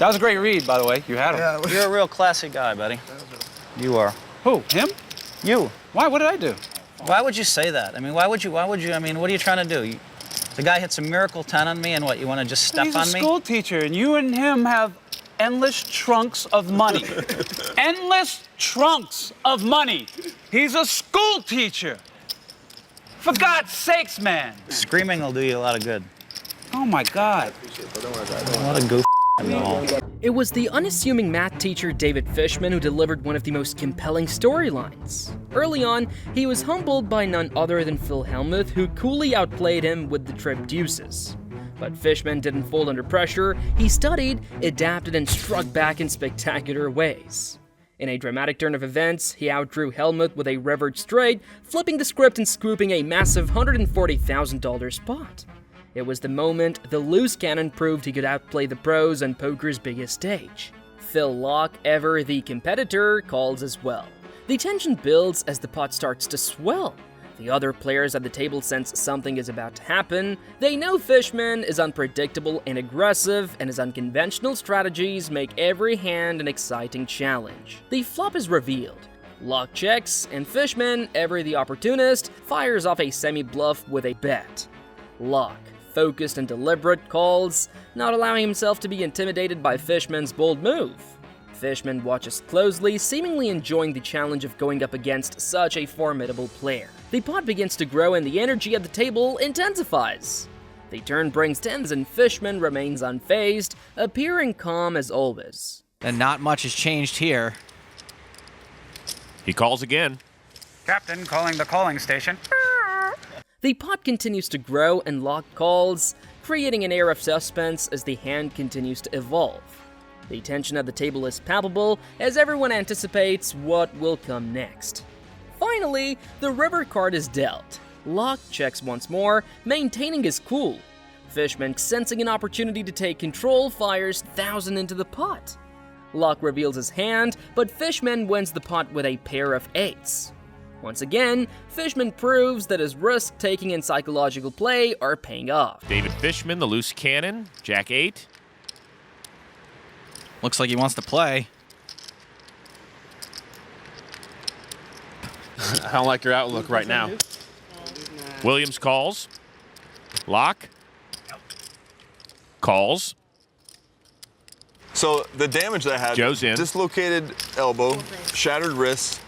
That was a great read, by the way. You had him. Yeah, You're a real classy guy, buddy. You are. Who? Him? You. Why? What did I do? Why would you say that? I mean, why would you, I mean, what are you trying to do? The guy hits a miracle 10 on me, and what, you want to just step on me? He's a school teacher, and you and him have endless trunks of money. Endless trunks of money. He's a school teacher. For God's sakes, man. Screaming will do you a lot of good. Oh, my God. A lot of goof in the hall. It was the unassuming math teacher David Fishman who delivered one of the most compelling storylines. Early on, he was humbled by none other than Phil Hellmuth, who coolly outplayed him with the trip deuces. But Fishman didn't fold under pressure. He studied, adapted, and struck back in spectacular ways. In a dramatic turn of events, he outdrew Hellmuth with a rivered straight, flipping the script and scooping a massive $140,000 spot. It was the moment the loose cannon proved he could outplay the pros on poker's biggest stage. Phil Locke, ever the competitor, calls as well. The tension builds as the pot starts to swell. The other players at the table sense something is about to happen. They know Fishman is unpredictable and aggressive, and his unconventional strategies make every hand an exciting challenge. The flop is revealed. Locke checks, and Fishman, ever the opportunist, fires off a semi-bluff with a bet. Locke, focused and deliberate, calls, not allowing himself to be intimidated by Fishman's bold move. Fishman watches closely, seemingly enjoying the challenge of going up against such a formidable player. The pot begins to grow and the energy at the table intensifies. The turn brings tens and Fishman remains unfazed, appearing calm as always. And not much has changed here. He calls again. Captain calling the calling station. The pot continues to grow and Locke calls, creating an air of suspense as the hand continues to evolve. The tension at the table is palpable as everyone anticipates what will come next. Finally, the river card is dealt. Locke checks once more, maintaining his cool. Fishman, sensing an opportunity to take control, fires 1,000 into the pot. Locke reveals his hand, but Fishman wins the pot with a pair of eights. Once again, Fishman proves that his risk-taking and psychological play are paying off. David Fishman, the loose cannon, Jack 8. Looks like he wants to play. I don't like your outlook right now. Williams calls. Locke. Calls. So the damage that I had, Joe's in. Dislocated elbow, shattered wrist,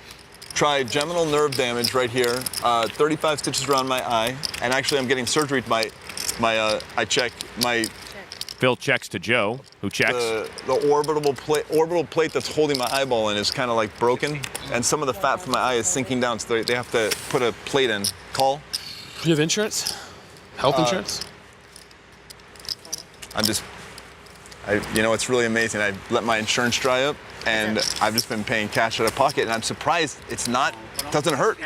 trigeminal nerve damage right here, 35 stitches around my eye, and actually I'm getting surgery to my I check my... Phil checks to Joe, who checks. The orbital plate that's holding my eyeball in is kind of like broken, and some of the fat from my eye is sinking down, so they have to put a plate in. Call. Do you have insurance? Health insurance? You know, it's really amazing. I let my insurance dry up, and I've just been paying cash out of pocket, and I'm surprised doesn't hurt.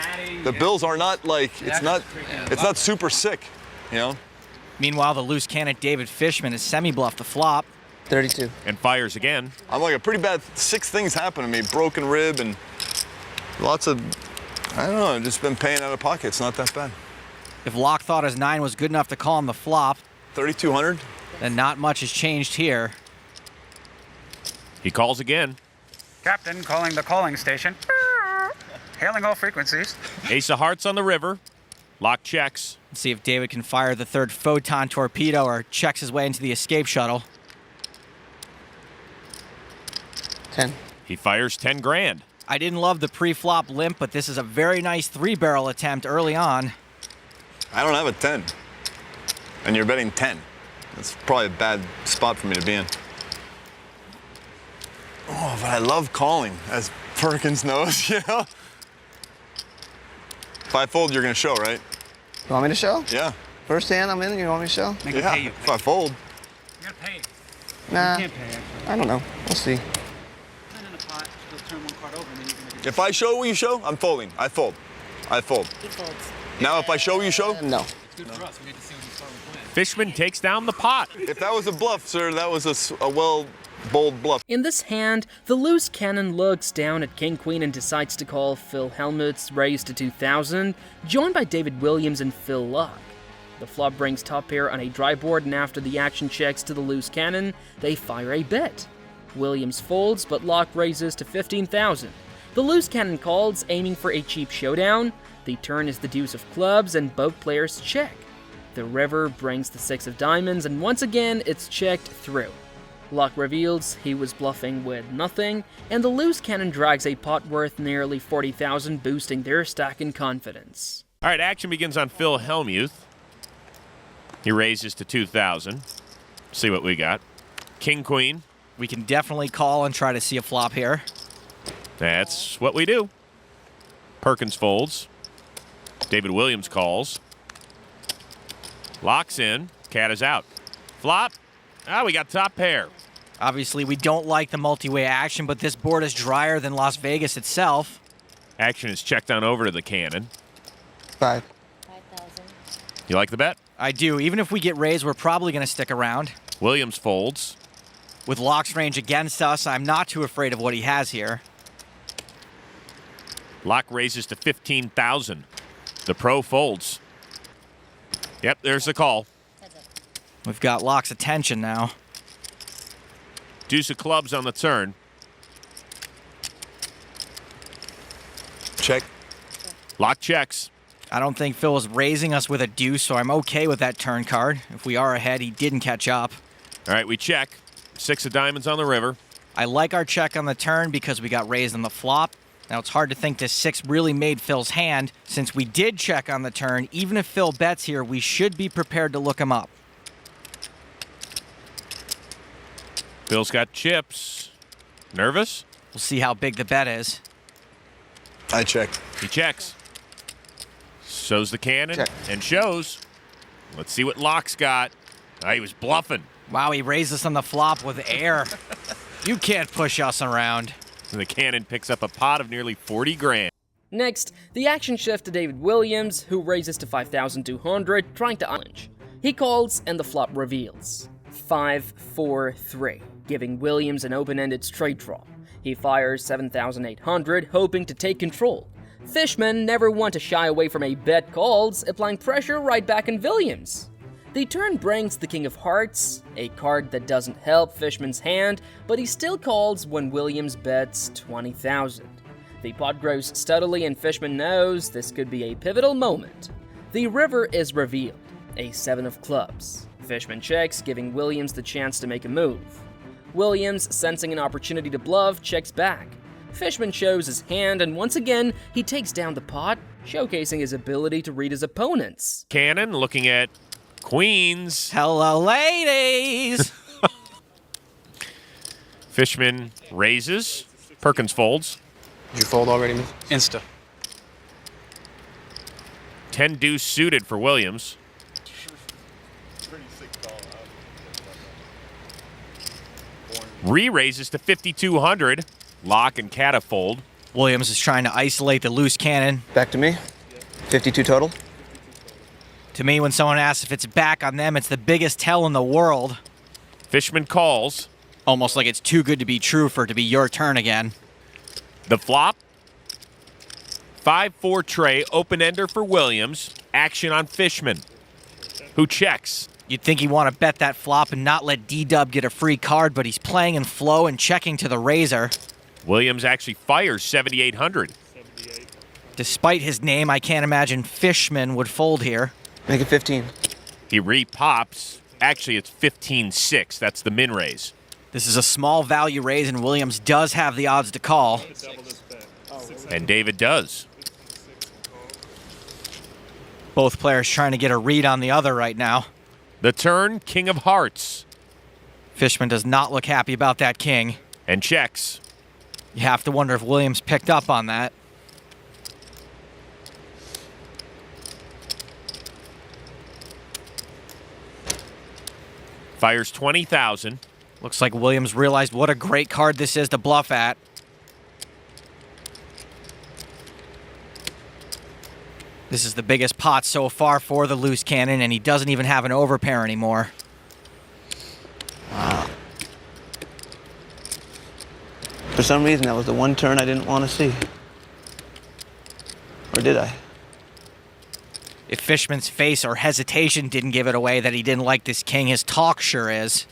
The bills are not like, it's not super sick, you know? Meanwhile, the loose cannon David Fishman has semi-bluffed the flop. 32. And fires again. I'm like a pretty bad, 6 things happened to me, broken rib and lots of, I don't know, I've just been paying out of pocket. It's not that bad. If Locke thought his 9 was good enough to call him the flop, 3,200. then not much has changed here. He calls again. Captain calling the calling station. Hailing all frequencies. Ace of hearts on the river. Locke checks. Let's see if David can fire the third photon torpedo or checks his way into the escape shuttle. 10. He fires 10 grand. I didn't love the pre-flop limp, but this is a very nice 3-barrel attempt early on. I don't have a 10. And you're betting 10. That's probably a bad spot for me to be in. Oh, but I love calling, as Perkins knows, you know? If I fold, you're gonna show, right? You want me to show? Yeah. First hand I'm in, you want me to show? Yeah, if I fold. You gotta pay. Nah, You can't pay, actually. I don't know. We'll see. Put it in the pot, you'll turn one card over, and then you can make it. If I show, will you show? I'm folding. I fold. I fold. He folds. Now, if I show, will you show? No. It's good for us. We get to see when you start with plan. Fishman takes down the pot. If that was a bluff, sir, that was a bold bluff. In this hand, the loose cannon looks down at King-Queen and decides to call Phil Hellmuth's raise to 2,000, joined by David Williams and Phil Locke. The flop brings top pair on a dry board, and after the action checks to the loose cannon, they fire a bet. Williams folds, but Locke raises to 15,000. The loose cannon calls, aiming for a cheap showdown. The turn is the deuce of clubs, and both players check. The river brings the 6 of diamonds, and once again, it's checked through. Locke reveals he was bluffing with nothing, and the loose cannon drags a pot worth nearly 40,000, boosting their stack in confidence. All right, action begins on Phil Hellmuth. He raises to 2,000. See what we got. King, queen. We can definitely call and try to see a flop here. That's what we do. Perkins folds. David Williams calls. Locks in. Cat is out. Flop. We got top pair. Obviously, we don't like the multi-way action, but this board is drier than Las Vegas itself. Action is checked on over to the cannon. 5,000. You like the bet? I do. Even if we get raised, we're probably going to stick around. Williams folds. With Locke's range against us, I'm not too afraid of what he has here. Locke raises to 15,000. The pro folds. Yep, there's the call. We've got Locke's attention now. Deuce of clubs on the turn. Check. Locke checks. I don't think Phil was raising us with a deuce, so I'm okay with that turn card. If we are ahead, he didn't catch up. All right, we check. 6 of diamonds on the river. I like our check on the turn because we got raised on the flop. Now, it's hard to think this 6 really made Phil's hand. Since we did check on the turn, even if Phil bets here, we should be prepared to look him up. Phil's got chips. Nervous? We'll see how big the bet is. I check. He checks. Shows the cannon Check. and shows. Let's see what Locke's got. He was bluffing. Wow, he raised us on the flop with air. You can't push us around. And the cannon picks up a pot of nearly 40 grand. Next, the action shifts to David Williams, who raises to 5,200, trying to unleash. He calls, and the flop reveals 5-4-3, giving Williams an open-ended straight draw. He fires 7,800, hoping to take control. Fishman never one to shy away from a bet calls, applying pressure right back in Williams. The turn brings the King of Hearts, a card that doesn't help Fishman's hand, but he still calls when Williams bets 20,000. The pot grows steadily, and Fishman knows this could be a pivotal moment. The river is revealed, a 7 of clubs. Fishman checks, giving Williams the chance to make a move. Williams, sensing an opportunity to bluff, checks back. Fishman shows his hand, and once again, he takes down the pot, showcasing his ability to read his opponents. Cannon looking at queens. Hello, ladies! Fishman raises. Perkins folds. Did you fold already, miss? Insta. 10 deuce suited for Williams. Re-raises to 5,200. Locke and Cata fold. Williams is trying to isolate the loose cannon. Back to me. 52 total. To me, when someone asks if it's back on them, it's the biggest tell in the world. Fishman calls. Almost like it's too good to be true for it to be your turn again. The flop. 5-4 tray, open-ender for Williams. Action on Fishman, who checks. You'd think he'd want to bet that flop and not let D-Dub get a free card, but he's playing in flow and checking to the razor. Williams actually fires 7,800. Despite his name, I can't imagine Fishman would fold here. Make it 15. He re-pops. Actually, it's 15-6. That's the min raise. This is a small value raise, and Williams does have the odds to call. And David does. Both players trying to get a read on the other right now. The turn, King of Hearts. Fishman does not look happy about that king. And checks. You have to wonder if Williams picked up on that. Fires 20,000. Looks like Williams realized what a great card this is to bluff at. This is the biggest pot so far for the loose cannon, and he doesn't even have an overpair anymore. For some reason, that was the one turn I didn't want to see. Or did I? If Fishman's face or hesitation didn't give it away that he didn't like this king, his talk sure is.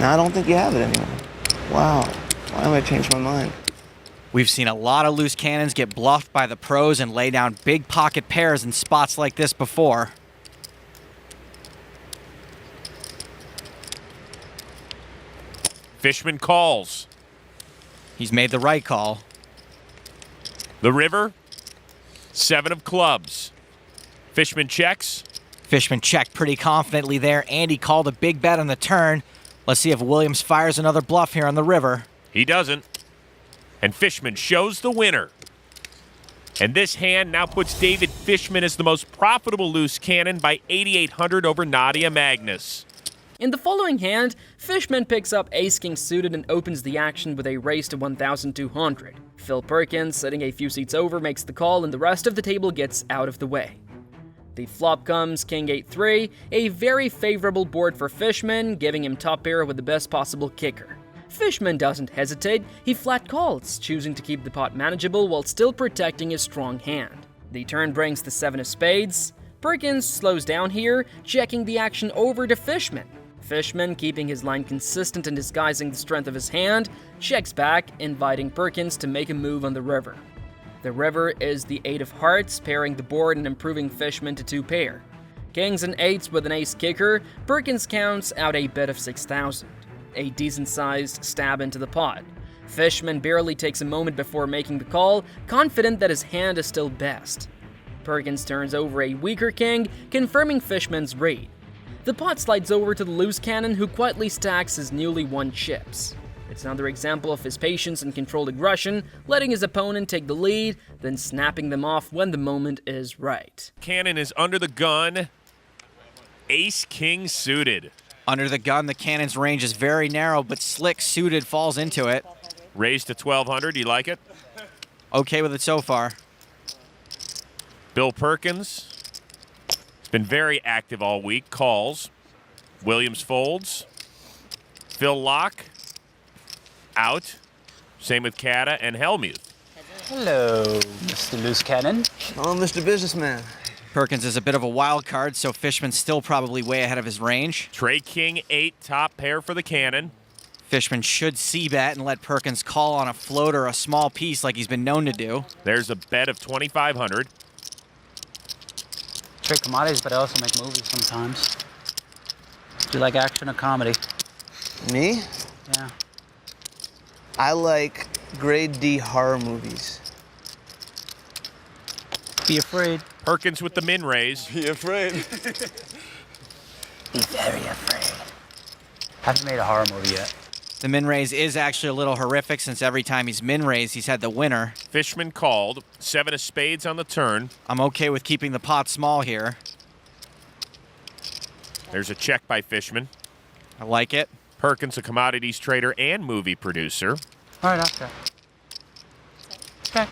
Now I don't think you have it anymore. Wow. Why am I changing my mind? We've seen a lot of loose cannons get bluffed by the pros and lay down big pocket pairs in spots like this before. Fishman calls. He's made the right call. The river, 7 of clubs. Fishman checks. Fishman checked pretty confidently there, and he called a big bet on the turn. Let's see if Williams fires another bluff here on the river. He doesn't. And Fishman shows the winner. And this hand now puts David Fishman as the most profitable loose cannon by 8,800 over Nadia Magnus. In the following hand, Fishman picks up ace-king suited and opens the action with a raise to 1,200. Phil Perkins, sitting a few seats over, makes the call and the rest of the table gets out of the way. The flop comes king 8-3, a very favorable board for Fishman, giving him top pair with the best possible kicker. Fishman doesn't hesitate, he flat calls, choosing to keep the pot manageable while still protecting his strong hand. The turn brings the 7 of spades. Perkins slows down here, checking the action over to Fishman. Fishman, keeping his line consistent and disguising the strength of his hand, checks back, inviting Perkins to make a move on the river. The river is the 8 of hearts, pairing the board and improving Fishman to 2 pair. Kings and 8s with an ace kicker, Perkins counts out a bet of 6,000. A decent-sized stab into the pot. Fishman barely takes a moment before making the call, confident that his hand is still best. Perkins turns over a weaker king, confirming Fishman's read. The pot slides over to the loose cannon, who quietly stacks his newly won chips. It's another example of his patience and controlled aggression, letting his opponent take the lead, then snapping them off when the moment is right. Cannon is under the gun. Ace-king suited. Under the gun, the cannon's range is very narrow, but slick suited falls into it. Raised to 1,200. You like it? Okay with it so far. Bill Perkins. Been very active all week. Calls. Williams folds. Phil lock. Out. Same with Kata and Hellmuth. Hello, Mr. Loose Cannon. Oh, Mr. Businessman. Perkins is a bit of a wild card, so Fishman's still probably way ahead of his range. Trey king 8 top pair for the cannon. Fishman should c-bet and let Perkins call on a float or a small piece like he's been known to do. There's a bet of 2,500. Trade commodities, but I also make movies sometimes. Do you like action or comedy? Me? Yeah. I like grade D horror movies. Be afraid. Perkins with the min raise. Be afraid. Be very afraid. Haven't made a horror movie yet. The min raise is actually a little horrific since every time he's min raised, he's had the winner. Fishman called. 7 of spades on the turn. I'm okay with keeping the pot small here. There's a check by Fishman. I like it. Perkins, a commodities trader and movie producer. All right, I'll check. Okay.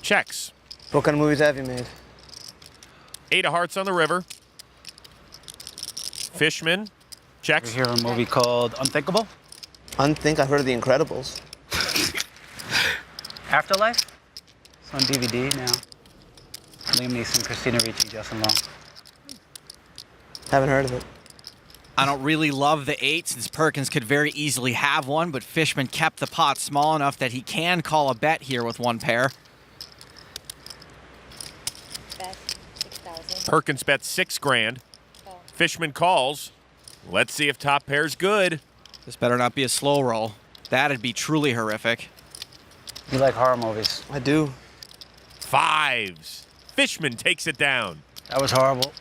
Checks. What kind of movies have you made? 8 of hearts on the river. Fishman. Checks. You hear a movie called Unthinkable? I've heard of The Incredibles. Afterlife? It's on DVD now. Liam Neeson, Christina Ricci, Justin Long. Haven't heard of it. I don't really love the 8 since Perkins could very easily have one, but Fishman kept the pot small enough that he can call a bet here with 1 pair. Bet 6,000. Perkins bets 6 grand. Fishman calls. Let's see if top pair's good. This better not be a slow roll. That'd be truly horrific. You like horror movies? I do. 5s. Fishman takes it down. That was horrible.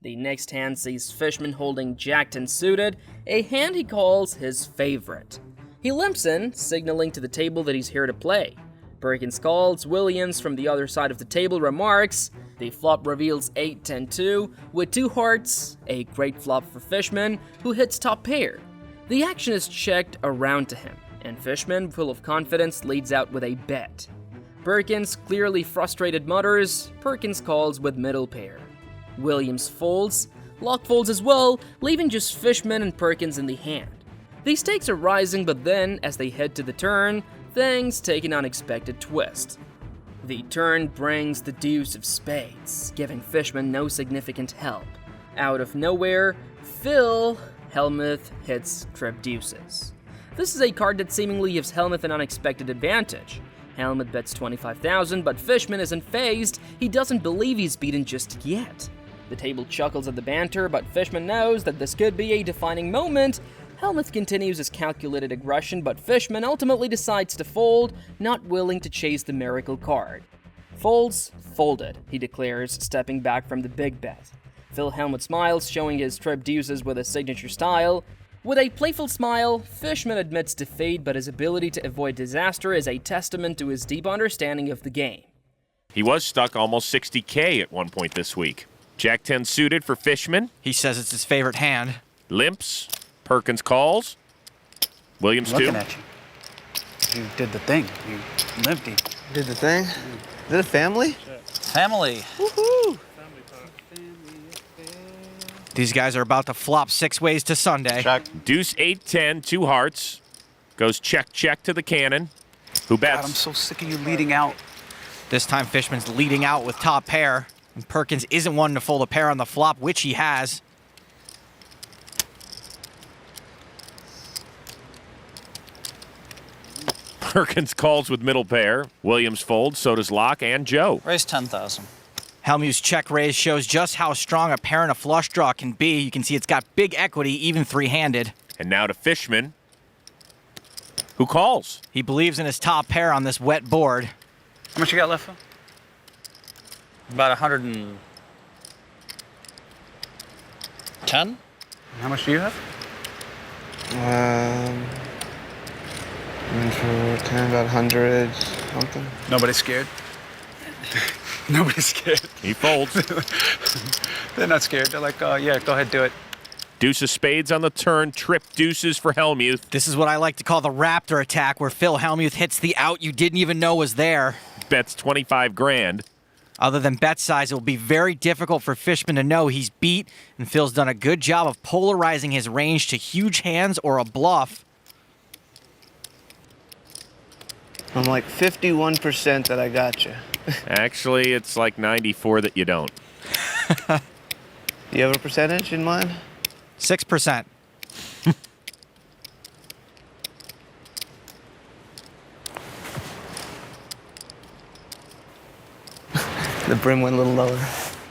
The next hand sees Fishman holding Jack-10 suited, a hand he calls his favorite. He limps in, signaling to the table that he's here to play. Perkins calls. Williams from the other side of the table remarks. The flop reveals 8-10-2 with 2 hearts, a great flop for Fishman, who hits top pair. The action is checked around to him, and Fishman, full of confidence, leads out with a bet. Perkins, clearly frustrated, mutters. Perkins calls with middle pair. Williams folds. Lock folds as well, leaving just Fishman and Perkins in the hand. The stakes are rising, but then, as they head to the turn, things take an unexpected twist. The turn brings the deuce of spades, giving Fishman no significant help. Out of nowhere, Phil Hellmuth hits trip deuces. This is a card that seemingly gives Hellmuth an unexpected advantage. Hellmuth bets 25,000, but Fishman isn't fazed. He doesn't believe he's beaten just yet. The table chuckles at the banter, but Fishman knows that this could be a defining moment. Hellmuth continues his calculated aggression, but Fishman ultimately decides to fold, not willing to chase the miracle card. Folds, folded, he declares, stepping back from the big bet. Phil Hellmuth smiles, showing his trip deuces with his signature style. With a playful smile, Fishman admits defeat, but his ability to avoid disaster is a testament to his deep understanding of the game. He was stuck almost 60K at one point this week. Jack 10 suited for Fishman. He says it's his favorite hand. Limps. Perkins calls. Williams I'm looking 2. at you. You did the thing. You limped. You Did the thing? Is it a family? Family. Woohoo! These guys are about to flop 6 ways to Sunday. Check. Deuce 8-10, 2 hearts. Goes check to the cannon. Who God, I'm bets? so sick of you leading out. This time Fishman's leading out with top pair. And Perkins isn't one to fold a pair on the flop, which he has. Perkins calls with middle pair. Williams folds, so does Locke and Joe. Raise 10,000. Hellmuth's check raise shows just how strong a pair and a flush draw can be. You can see it's got big equity, even three-handed. And now to Fishman, who calls. He believes in his top pair on this wet board. How much you got left, Phil? About 110? How much do you have? For 10, about 100 something. Nobody's scared. Nobody's scared. He folds. They're not scared. They're like, yeah, go ahead, do it. Deuce of spades on the turn, trip deuces for Hellmuth. This is what I like to call the raptor attack, where Phil Hellmuth hits the out you didn't even know was there. Bets 25 grand. Other than bet size, it will be very difficult for Fishman to know he's beat, and Phil's done a good job of polarizing his range to huge hands or a bluff. I'm like 51% that I got you. Actually, it's like 94 that you don't. Do you have a percentage in mind? 6%. The brim went a little lower.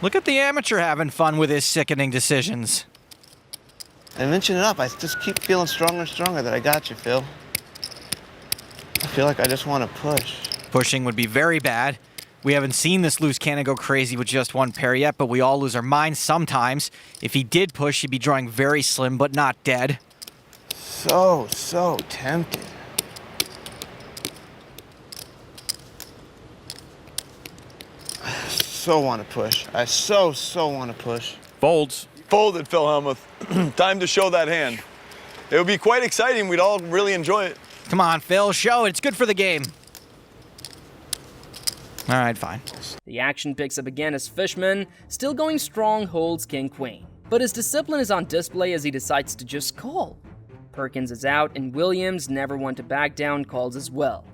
Look at the amateur having fun with his sickening decisions. I mention it up. I just keep feeling stronger and stronger that I got you, Phil. I feel like I just want to push. Pushing would be very bad. We haven't seen this loose cannon go crazy with just one pair yet, but we all lose our minds sometimes. If he did push, he'd be drawing very slim, but not dead. So tempted. I so want to push. I so want to push. Folds. Folded, Phil Hellmuth. Time to show that hand. It would be quite exciting. We'd all really enjoy it. Come on, Phil, show it. It's good for the game. All right, fine. The action picks up again as Fishman, still going strong, holds king-queen. But his discipline is on display as he decides to just call. Perkins is out, and Williams, never one to back down, calls as well.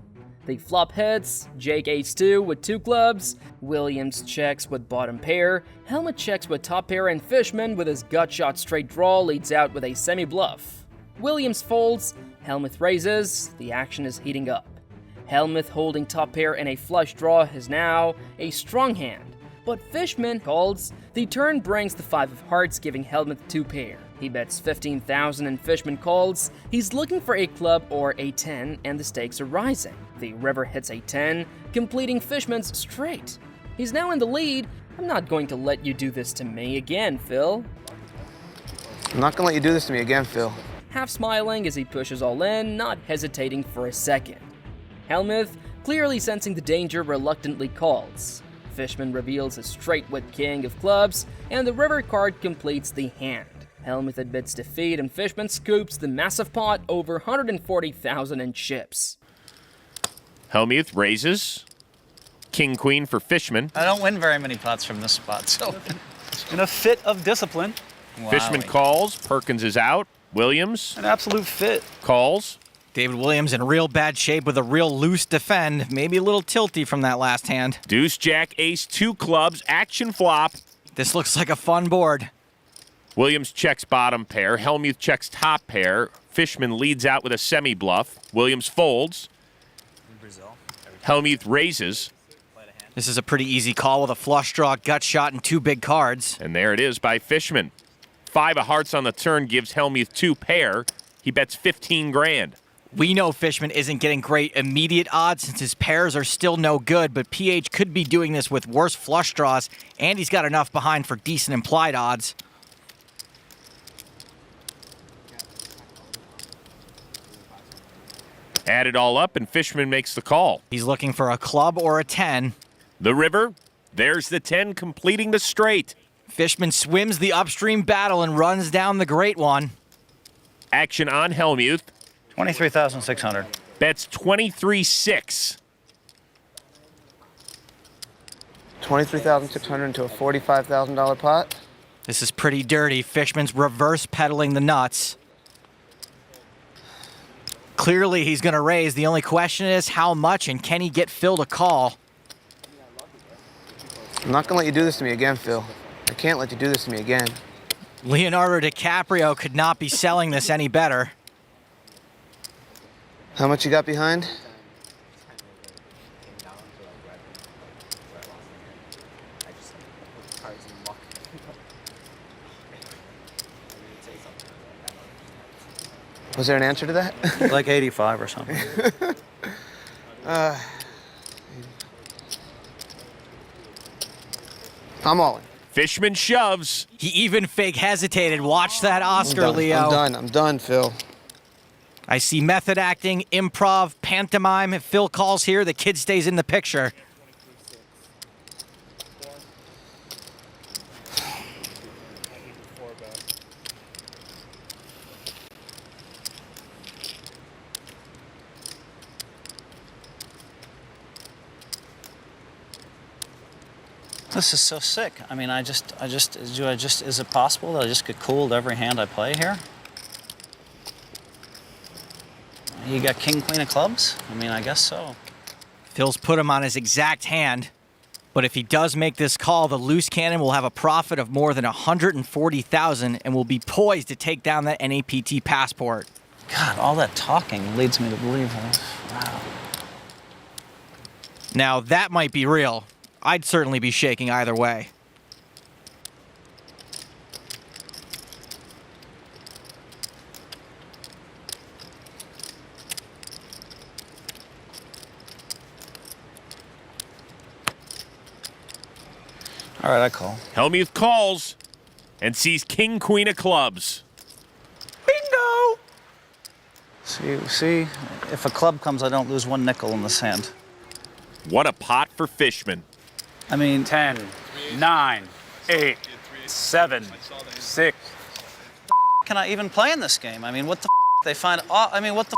The flop hits, Jake ace-2 with 2 clubs, Williams checks with bottom pair, Hellmuth checks with top pair, and Fishman, with his gut shot straight draw, leads out with a semi-bluff. Williams folds, Hellmuth raises, the action is heating up. Hellmuth holding top pair and a flush draw is now a strong hand, but Fishman calls. The turn brings the 5 of hearts, giving Hellmuth 2 pair. He bets 15,000 and Fishman calls. He's looking for a club or a 10, and the stakes are rising. The river hits a 10, completing Fishman's straight. He's now in the lead. I'm not going to let you do this to me again, Phil. I'm not gonna let you do this to me again, Phil. Half smiling as he pushes all in, not hesitating for a second. Hellmuth, clearly sensing the danger, reluctantly calls. Fishman reveals his straight with king of clubs, and the river card completes the hand. Hellmuth admits defeat, and Fishman scoops the massive pot over 140,000 in chips. Hellmuth raises. King-queen for Fishman. I don't win very many pots from this spot, so. In a fit of discipline. Fishman calls. Perkins is out. Williams An absolute fit. calls. David Williams in real bad shape with a real loose defend. Maybe a little tilty from that last hand. Deuce, jack, ace, 2 clubs, action flop. This looks like a fun board. Williams checks bottom pair. Hellmuth checks top pair. Fishman leads out with a semi-bluff. Williams folds. Hellmuth raises. This is a pretty easy call with a flush draw, gut shot, and 2 big cards. And there it is by Fishman. 5 of hearts on the turn gives Hellmuth 2 pair. He bets 15 grand. We know Fishman isn't getting great immediate odds since his pairs are still no good, but PH could be doing this with worse flush draws, and he's got enough behind for decent implied odds. Add it all up, and Fishman makes the call. He's looking for a club or a 10. The river, there's the 10 completing the straight. Fishman swims the upstream battle and runs down the great one. Action on Hellmuth. 23,600. Bets 23-6. 23,600 into a $45,000 pot. This is pretty dirty. Fishman's reverse pedaling the nuts. Clearly he's going to raise. The only question is how much, and can he get Phil to call? I'm not going to let you do this to me again, Phil. I can't let you do this to me again. Leonardo DiCaprio could not be selling this any better. How much you got behind? Was there an answer to that? Like 85 or something. I'm all in. Fishman shoves. He even fake hesitated. Watch that Oscar, Leo. I'm done, Phil. I see method acting, improv, pantomime. If Phil calls here, the kid stays in the picture. This is so sick. I mean, is it possible that I just get cooled every hand I play here? You got king, queen of clubs? I mean, I guess so. Phil's put him on his exact hand. But if he does make this call, the loose cannon will have a profit of more than $140,000 and will be poised to take down that NAPT passport. God, all that talking leads me to believe that. Wow. Now, that might be real. I'd certainly be shaking either way. All right, I call. Hellmuth calls and sees king, queen of clubs. Bingo! See, if a club comes, I don't lose 1 nickel in this hand. What a pot for Fishman. I mean, 10, 9, 8, 7, 6. can I even play in this game? I mean, what the they find? I mean, what the?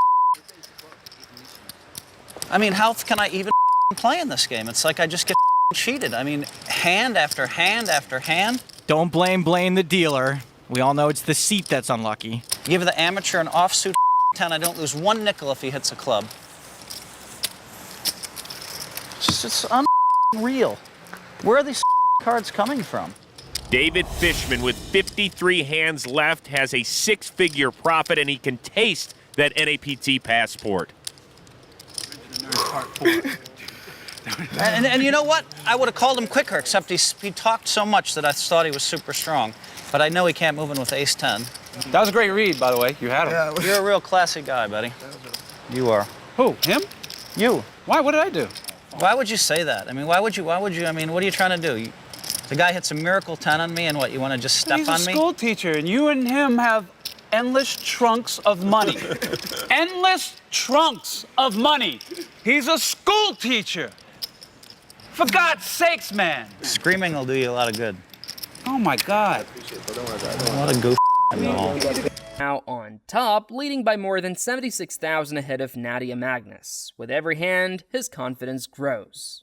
I mean, how can I even play in this game? It's like I just get cheated. I mean, hand after hand after hand. Don't blame the dealer. We all know it's the seat that's unlucky. Give the amateur an offsuit 10. I don't lose 1 nickel if he hits a club. It's unreal. Where are these cards coming from? David Fishman, with 53 hands left, has a 6-figure profit, and he can taste that NAPT passport. And you know what? I would have called him quicker, except he talked so much that I thought he was super strong. But I know he can't move in with ace-10. That was a great read, by the way. You had him. Yeah, You're a real classy guy, buddy. You are. Who? Him? You. Why? What did I do? Why would you say that? I mean, why would you, I mean, what are you trying to do? The guy hits a miracle 10 on me, and what, you want to just step He's on a me? school teacher, and you and him have endless trunks of money. Endless trunks of money. He's a school teacher. For God's sakes, man. Screaming will do you a lot of good. Oh, my God. What a goof. Now on top, leading by more than 76,000 ahead of Nadia Magnus. With every hand, his confidence grows.